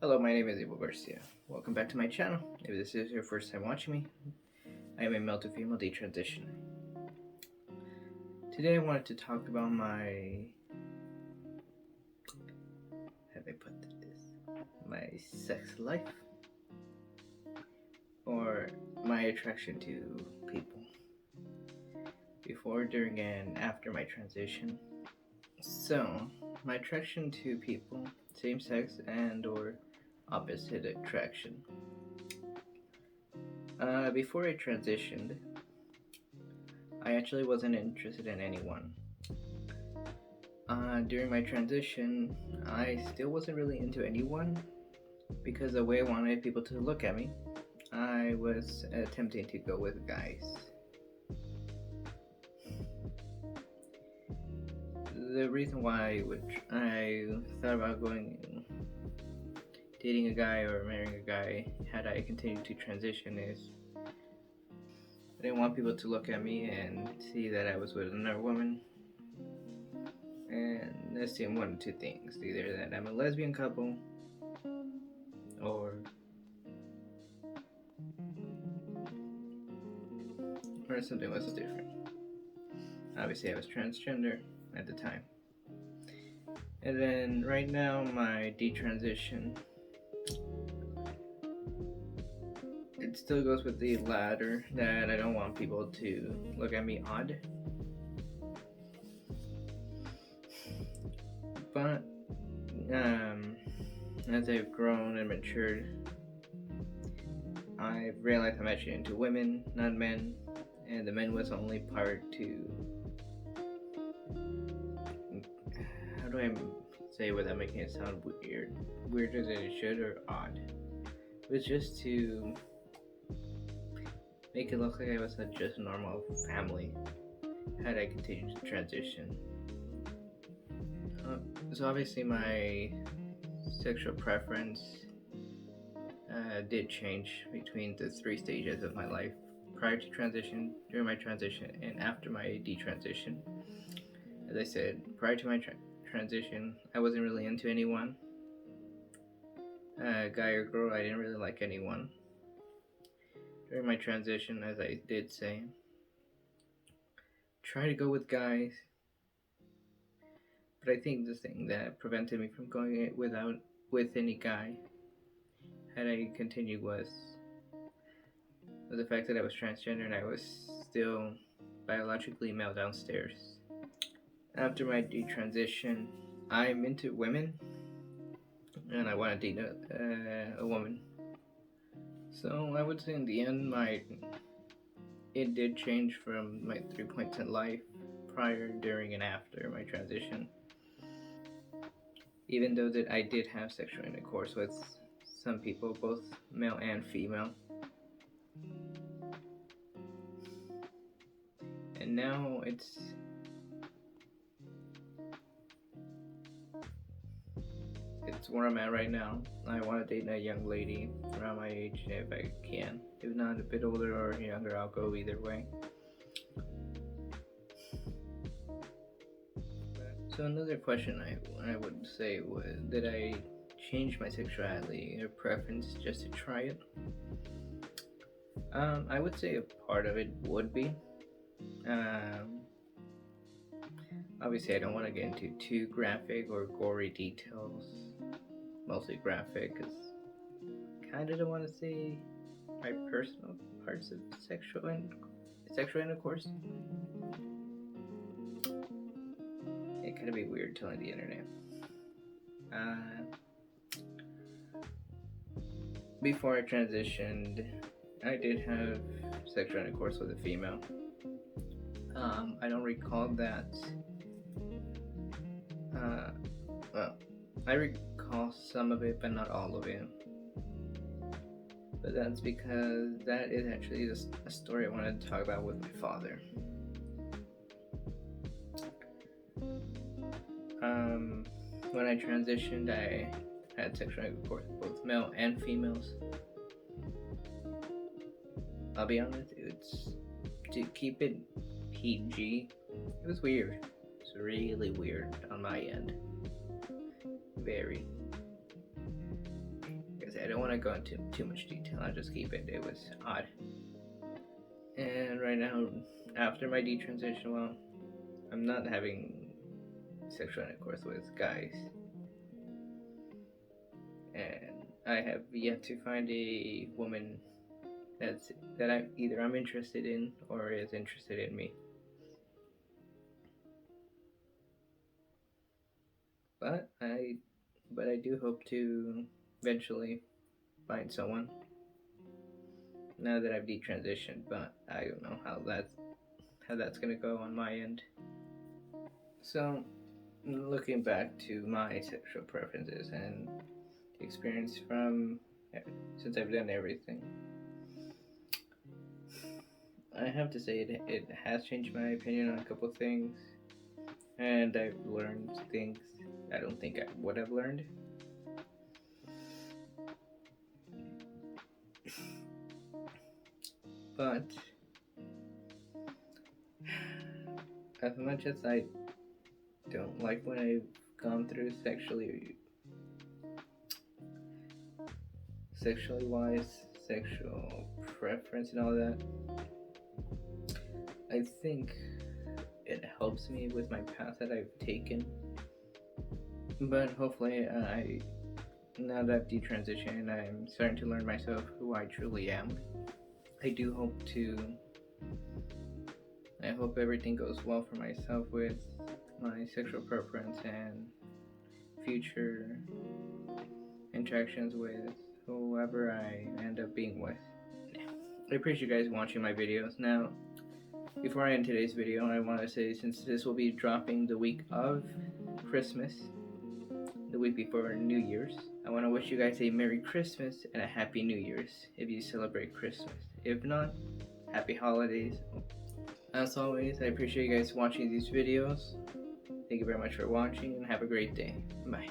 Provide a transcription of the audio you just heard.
Hello, my name is Abel Garcia. Welcome back to my channel. If this is your first time watching me, I am a MtFtM Detransitioner. Today I wanted to talk about my sex life, or my attraction to people before, during, and after my transition. So, my attraction to people, same sex and or opposite attraction. Before I transitioned, I actually wasn't interested in anyone. During my transition, I still wasn't really into anyone because the way I wanted people to look at me, I was attempting to go with guys. The reason why I thought about dating a guy or marrying a guy had I continued to transition is I didn't want people to look at me and see that I was with another woman. And assume one of two things: either that I'm a lesbian couple, or something was different. Obviously, I was transgender at the time. And then right now, my detransition, it still goes with the latter, that I don't want people to look at me odd. But as I've grown and matured, I've realized I'm actually into women, not men, and the men was only part to, how do I say without making it sound weirder than it should, or odd? It was just to make it look like I was just a normal family had I continued to transition. So obviously my sexual preference did change between the 3 stages of my life: prior to transition, during my transition, and after my detransition. As I said, prior to my transition, I wasn't really into anyone. Guy or girl, I didn't really like anyone. During my transition, as I did say, try to go with guys. But I think the thing that prevented me from going with any guy had I continued was the fact that I was transgender and I was still biologically male downstairs. After my detransition, I'm into women and I want to date a woman. So I would say in the end, it did change from my 3 points in life: prior, during, and after my transition. Even though that I did have sexual intercourse with some people, both male and female. And now it's where I'm at right now. I want to date a young lady around my age if I can. If not, a bit older or younger, I'll go either way. So another question I would say was, did I change my sexuality or preference just to try it? I would say a part of it would be. Obviously, I don't want to get into too graphic or gory details. Mostly graphic, because kind of don't want to see my personal parts of sexual intercourse. It could be weird telling the internet. Before I transitioned, I did have sexual intercourse with a female. I don't recall that. Well, I recall some of it, but not all of it. But that's because that is actually a story I wanted to talk about with my father. When I transitioned, I had sexual intercourse with both male and females. I'll be honest, it's to keep it PG. It was weird. It's really weird on my end. Very. said, I don't want to go into too much detail. I'll just keep it. It was odd. And right now, after my detransition, well, I'm not having sexual intercourse with guys. And I have yet to find a woman that I'm interested in or is interested in me. But I do hope to eventually find someone now that I've detransitioned, but I don't know how that's gonna go on my end. So, looking back to my sexual preferences and experience from since I've done everything, I have to say it has changed my opinion on a couple things, and I've learned things I don't think I would have learned. But as much as I don't like when I've gone through sexually wise, sexual preference and all that, I think it helps me with my path that I've taken. But hopefully, now that I've detransitioned, I'm starting to learn myself who I truly am. I hope everything goes well for myself with my sexual preference and future interactions with whoever I end up being with. I appreciate you guys watching my videos. Now, before I end today's video, I want to say, since this will be dropping the week of Christmas, the week before New Year's, I want to wish you guys a Merry Christmas and a Happy New Year's if you celebrate Christmas. If not, Happy Holidays. As always, I appreciate you guys watching these videos. Thank you very much for watching and have a great day. Bye.